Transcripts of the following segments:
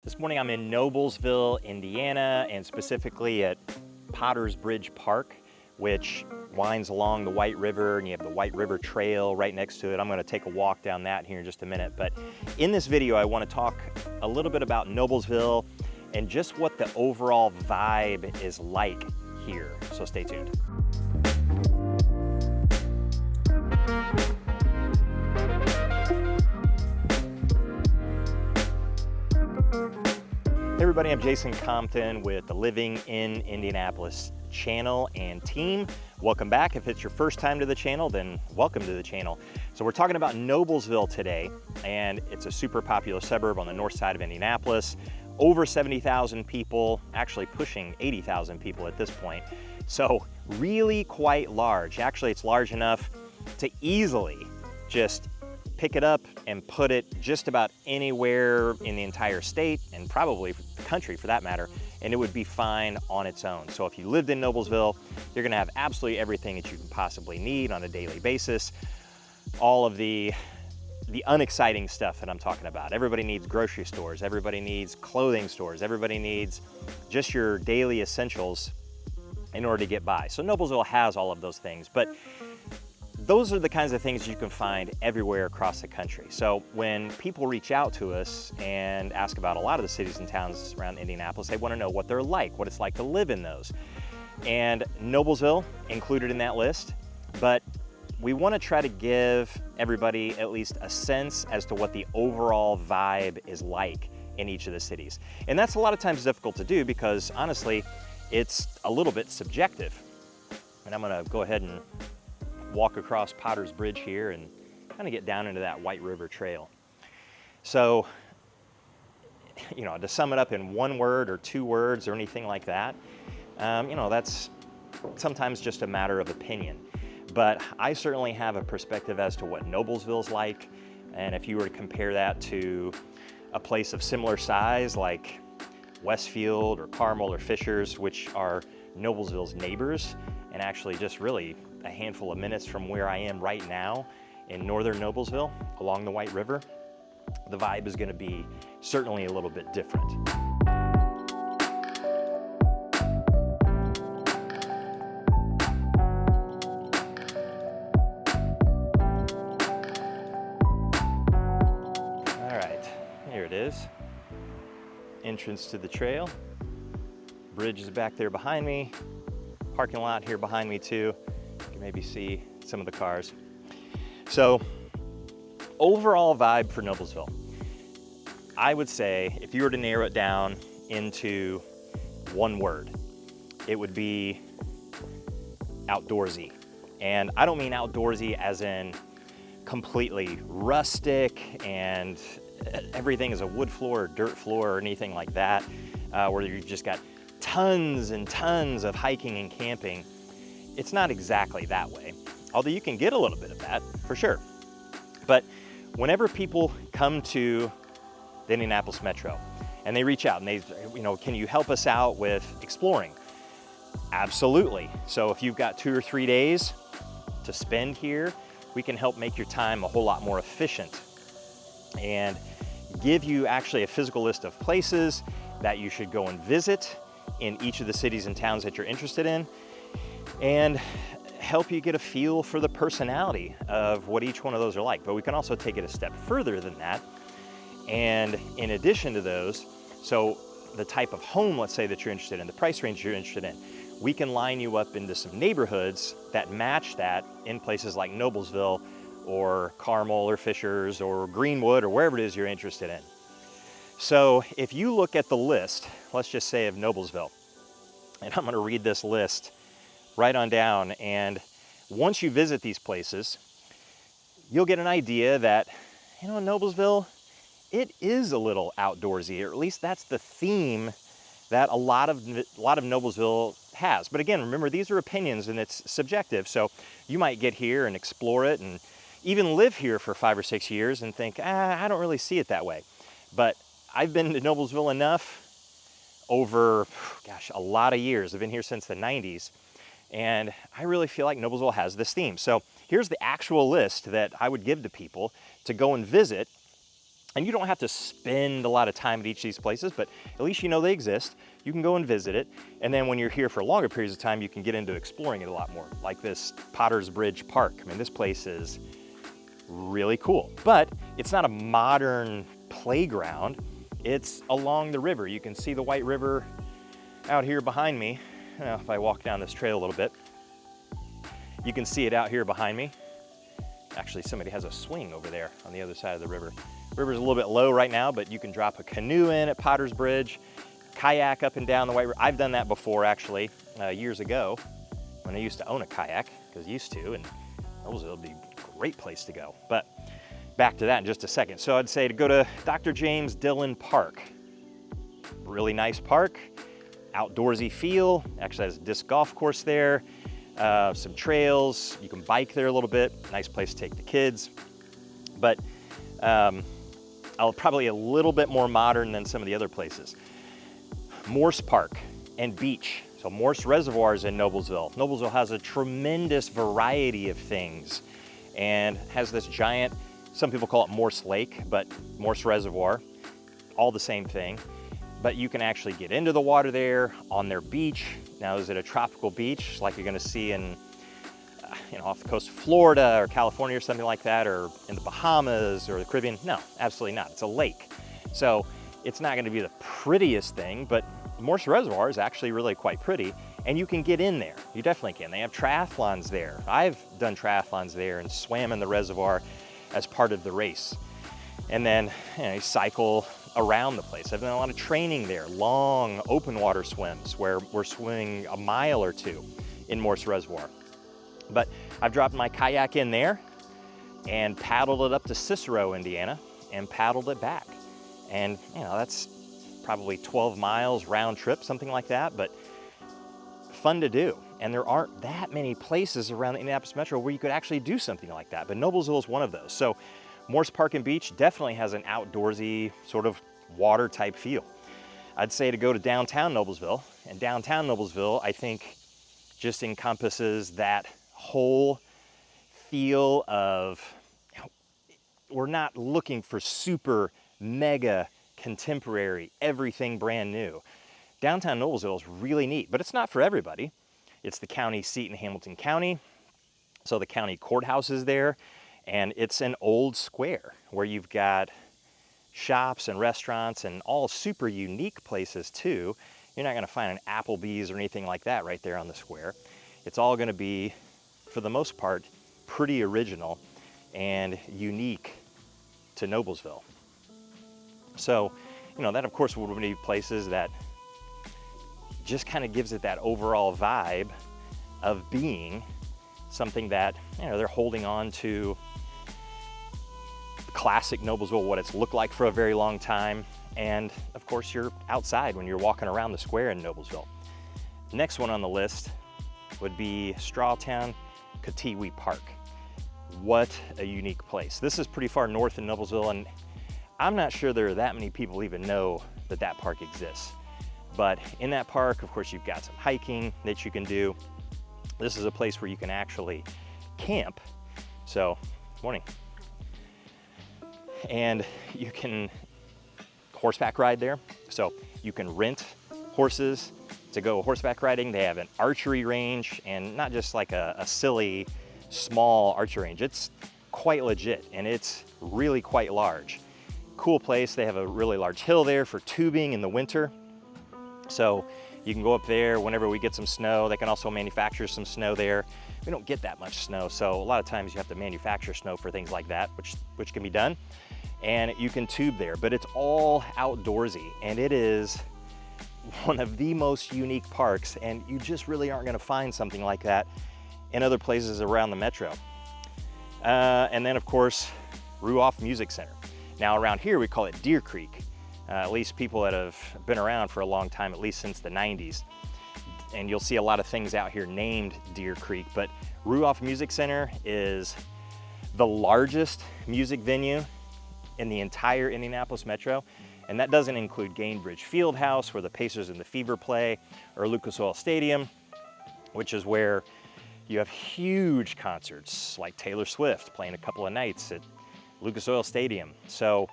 This morning I'm in Noblesville, Indiana, and specifically at Potter's Bridge Park, which winds along the White River, and you have the White River Trail right next to it. I'm going to take a walk down that here in just a minute. But in this video, I want to talk a little bit about Noblesville and just what the overall vibe is like here. So stay tuned. Hey everybody, I'm Jason Compton with the Living in Indianapolis channel and team. Welcome back. If it's your first time to the channel, then welcome to the channel. So we're talking about Noblesville today, and it's a super popular suburb on the north side of Indianapolis. Over 70,000 people, actually pushing 80,000 people at this point. So really quite large. Actually, it's large enough to easily just pick it up and put it just about anywhere in the entire state, and probably the country for that matter, and it would be fine on its own. So if you lived in Noblesville, you're gonna have absolutely everything that you can possibly need on a daily basis. All of the unexciting stuff that I'm talking about. Everybody needs grocery stores, everybody needs clothing stores, everybody needs just your daily essentials in order to get by. So Noblesville has all of those things, but those are the kinds of things you can find everywhere across the country. So when people reach out to us and ask about a lot of the cities and towns around Indianapolis, they want to know what they're like, what it's like to live in those. And Noblesville included in that list, but we want to try to give everybody at least a sense as to what the overall vibe is like in each of the cities. And that's a lot of times difficult to do because honestly, it's a little bit subjective. And I'm going to go ahead and walk across Potter's Bridge here and kind of get down into that White River Trail. So, you know, to sum it up in one word or two words or anything like that, you know, that's sometimes just a matter of opinion. But I certainly have a perspective as to what Noblesville's like. And if you were to compare that to a place of similar size like Westfield or Carmel or Fishers, which are Noblesville's neighbors, and actually just really a handful of minutes from where I am right now in northern Noblesville along the White River, the vibe is going to be certainly a little bit different. All right, here it is. Entrance to the trail. Bridge is back there behind me. Parking lot here behind me too. You can maybe see some of the cars. So overall vibe for Noblesville, I would say if you were to narrow it down into one word, it would be outdoorsy. And I don't mean outdoorsy as in completely rustic and everything is a wood floor or dirt floor or anything like that, where you just got tons and tons of hiking and camping. It's not exactly that way, although you can get a little bit of that for sure. But whenever people come to the Indianapolis Metro and they reach out and they, you know, can you help us out with exploring? Absolutely. So if you've got 2 or 3 days to spend here, we can help make your time a whole lot more efficient and give you actually a physical list of places that you should go and visit in each of the cities and towns that you're interested in, and help you get a feel for the personality of what each one of those are like. But we can also take it a step further than that. And in addition to those, so the type of home, let's say, that you're interested in, the price range you're interested in, we can line you up into some neighborhoods that match that in places like Noblesville or Carmel or Fishers or Greenwood or wherever it is you're interested in. So if you look at the list, let's just say of Noblesville, and I'm gonna read this list right on down, and once you visit these places, you'll get an idea that, you know, Noblesville, it is a little outdoorsy, or at least that's the theme that a lot of Noblesville has. But again, remember, these are opinions and it's subjective, so you might get here and explore it and even live here for 5 or 6 years and think, I don't really see it that way. But I've been to Noblesville enough over, gosh, a lot of years. I've been here since the 90s. And I really feel like Noblesville has this theme. So here's the actual list that I would give to people to go and visit And you don't have to spend a lot of time at each of these places, but at least you know they exist. You can go and visit it. And then when you're here for longer periods of time, you can get into exploring it a lot more, like this Potter's Bridge Park. I mean, this place is really cool, but it's not a modern playground. It's along the river. You can see the White River out here behind me. If I walk down this trail a little bit, you can see it out here behind me. Actually, somebody has a swing over there on the other side of the river. River's a little bit low right now, but you can drop a canoe in at Potter's Bridge, kayak up and down the White River. I've done that before, actually, years ago when I used to own a kayak, because I used to, and Noblesville would be a great place to go. But back to that in just a second. So I'd say to go to Dr. James Dillon Park. Really nice park, outdoorsy feel. Actually has a disc golf course there, some trails. You can bike there a little bit. Nice place to take the kids. But probably a little bit more modern than some of the other places. Morse Park and Beach. So Morse Reservoir is in Noblesville. Noblesville has a tremendous variety of things and has this giant, some people call it Morse Lake, but Morse Reservoir, all the same thing. But you can actually get into the water there on their beach. Now, is it a tropical beach like you're gonna see in, off the coast of Florida or California or something like that, or in the Bahamas or the Caribbean? No, absolutely not. It's a lake. So it's not gonna be the prettiest thing, but Morse Reservoir is actually really quite pretty, and you can get in there. You definitely can. They have triathlons there. I've done triathlons there and swam in the reservoir as part of the race. And then you cycle around the place. I've done a lot of training there, long open water swims where we're swimming a mile or two in Morse Reservoir. But I've dropped my kayak in there and paddled it up to Cicero, Indiana, and paddled it back. And that's probably 12 miles round trip, something like that, but fun to do. And there aren't that many places around the Indianapolis Metro where you could actually do something like that, but Noblesville is one of those. So Morse Park and Beach definitely has an outdoorsy sort of water type feel. I'd say to go to downtown Noblesville, and downtown Noblesville, I think, just encompasses that whole feel of, we're not looking for super mega contemporary, everything brand new. Downtown Noblesville is really neat, but it's not for everybody. It's the county seat in Hamilton County, so the county courthouse is there, and it's an old square where you've got shops and restaurants and all super unique places too. You're not gonna find an Applebee's or anything like that right there on the square. It's all gonna be, for the most part, pretty original and unique to Noblesville. So, that of course would be places that just kind of gives it that overall vibe of being something that, they're holding on to classic Noblesville, what it's looked like for a very long time. And of course, you're outside when you're walking around the square in Noblesville. Next one on the list would be Strawtown Koteewi Park. What a unique place. This is pretty far north in Noblesville, and I'm not sure there are that many people even know that that park exists. But in that park, of course, you've got some hiking that you can do. This is a place where you can actually camp. So, morning. And you can horseback ride there. So you can rent horses to go horseback riding. They have an archery range, and not just like a silly small archery range. It's quite legit, and it's really quite large. Cool place. They have a really large hill there for tubing in the winter. So you can go up there whenever we get some snow. They can also manufacture some snow there. We don't get that much snow, so a lot of times you have to manufacture snow for things like that, which can be done. And you can tube there, but it's all outdoorsy, and it is one of the most unique parks, and you just really aren't gonna find something like that in other places around the metro. And then of course, Ruoff Music Center. Now around here, we call it Deer Creek. At least people that have been around for a long time, at least since the 90s. And you'll see a lot of things out here named Deer Creek, but Ruoff Music Center is the largest music venue in the entire Indianapolis Metro. And that doesn't include Gainbridge Fieldhouse, where the Pacers and the Fever play, or Lucas Oil Stadium, which is where you have huge concerts like Taylor Swift playing a couple of nights at Lucas Oil Stadium. So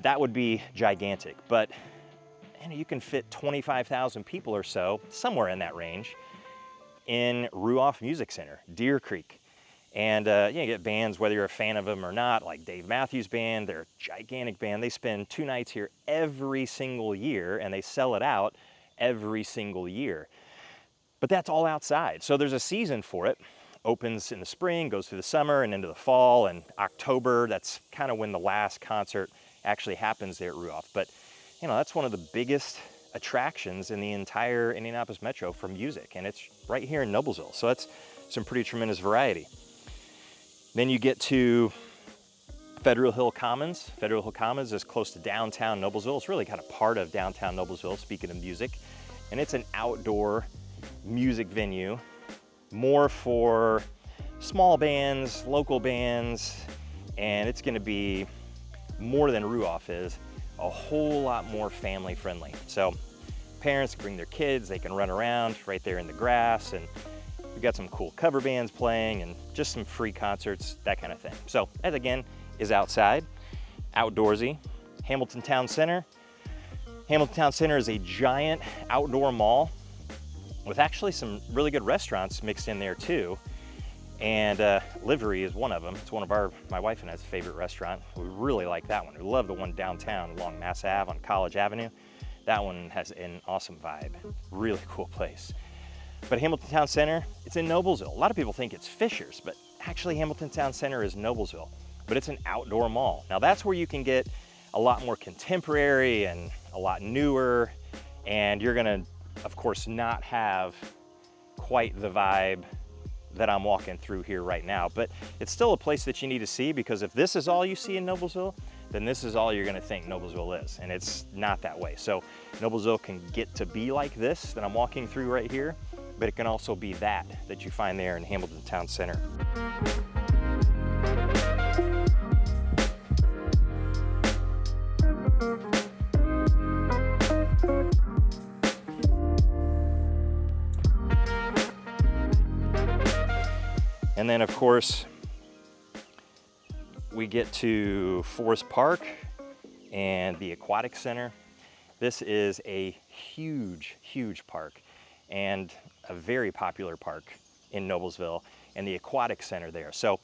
that would be gigantic. But you can fit 25,000 people or so, somewhere in that range, in Ruoff Music Center, Deer Creek. And you get bands, whether you're a fan of them or not, like Dave Matthews Band. They're a gigantic band. They spend 2 nights here every single year, and they sell it out every single year. But that's all outside. So there's a season for it. Opens in the spring, goes through the summer and into the fall, and October, that's kind of when the last concert actually happens there at Ruoff. But that's one of the biggest attractions in the entire Indianapolis Metro for music, and it's right here in Noblesville. So that's some pretty tremendous variety. Then you get to Federal Hill Commons. Federal Hill Commons is close to downtown Noblesville. It's really kind of part of downtown Noblesville, speaking of music. And it's an outdoor music venue, more for small bands, local bands, and it's gonna be more than Ruoff is, a whole lot more family friendly. So parents can bring their kids, they can run around right there in the grass, and we've got some cool cover bands playing and just some free concerts, that kind of thing. So that again is outside, outdoorsy. Hamilton Town Center. Hamilton Town Center is a giant outdoor mall with actually some really good restaurants mixed in there too. And Livery is one of them. It's one of my wife and I's favorite restaurant. We really like that one. We love the one downtown along Mass Ave on College Avenue. That one has an awesome vibe. Really cool place. But Hamilton Town Center, it's in Noblesville. A lot of people think it's Fishers, but actually Hamilton Town Center is Noblesville. But it's an outdoor mall. Now that's where you can get a lot more contemporary and a lot newer, and you're gonna, of course, not have quite the vibe that I'm walking through here right now, but it's still a place that you need to see, because if this is all you see in Noblesville, then this is all you're gonna think Noblesville is, and it's not that way. So Noblesville can get to be like this that I'm walking through right here, but it can also be that you find there in Hamilton Town Center. And then, of course, we get to Forest Park and the Aquatic Center. This is a huge, huge park and a very popular park in Noblesville, and the Aquatic Center there. So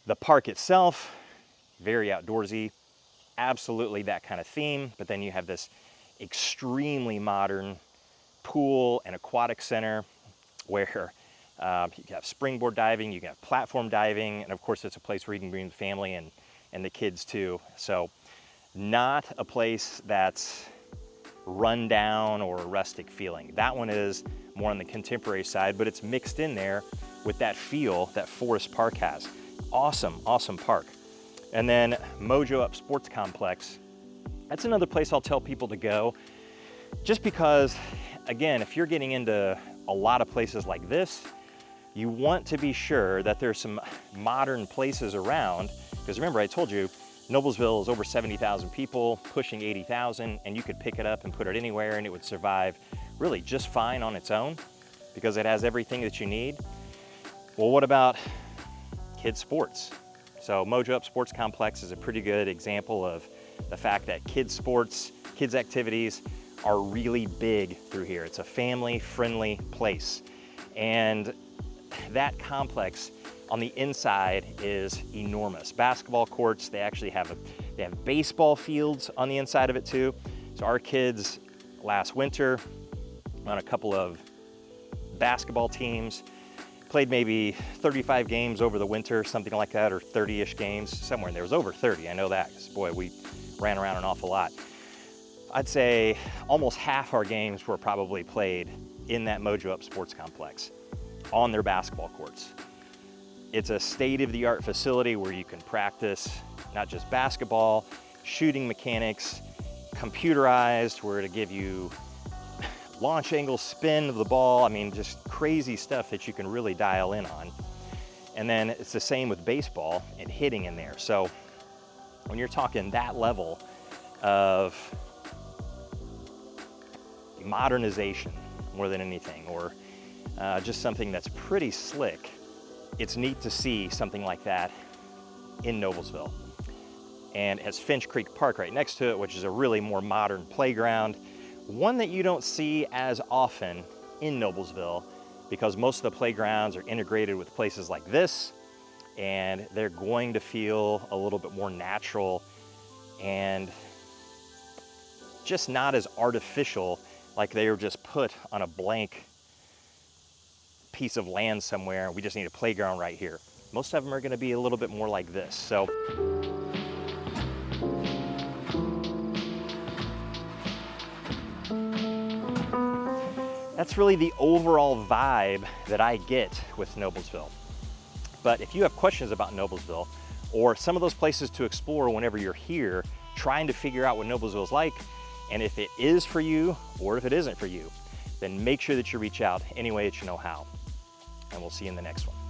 the park itself, very outdoorsy, absolutely that kind of theme, but then you have this extremely modern pool and aquatic center where you can have springboard diving, you can have platform diving, and of course it's a place where you can bring the family and the kids too. So not a place that's run down or rustic feeling. That one is more on the contemporary side, but it's mixed in there with that feel that Forest Park has. Awesome, awesome park. And then Mojo Up Sports Complex. That's another place I'll tell people to go, just because, again, if you're getting into a lot of places like this, you want to be sure that there's some modern places around, because remember I told you, Noblesville is over 70,000 people, pushing 80,000, and you could pick it up and put it anywhere and it would survive really just fine on its own because it has everything that you need. Well, what about kids sports? So Mojo Up Sports Complex is a pretty good example of the fact that kids sports, kids activities are really big through here. It's a family-friendly place. And that complex on the inside is enormous. Basketball courts, they actually have baseball fields on the inside of it too. So our kids last winter on a couple of basketball teams played maybe 35 games over the winter, something like that, or 30-ish games, somewhere in there. It was over 30, I know that, because boy, we ran around an awful lot. I'd say almost half our games were probably played in that Mojo Up Sports Complex on their basketball courts. It's a state-of-the-art facility where you can practice not just basketball, shooting mechanics, computerized, where to give you launch angle, spin of the ball. I mean, just crazy stuff that you can really dial in on. And then it's the same with baseball and hitting in there. So when you're talking that level of modernization more than anything, or just something that's pretty slick, it's neat to see something like that in Noblesville. and it has Finch Creek Park right next to it, which is a really more modern playground. One that you don't see as often in Noblesville because most of the playgrounds are integrated with places like this, and they're going to feel a little bit more natural and just not as artificial, like they were just put on a blank piece of land somewhere. We just need a playground right here. Most of them are going to be a little bit more like this. So that's really the overall vibe that I get with Noblesville. But if you have questions about Noblesville or some of those places to explore whenever you're here, trying to figure out what Noblesville is like, and if it is for you or if it isn't for you, then make sure that you reach out any way that you know how. And we'll see you in the next one.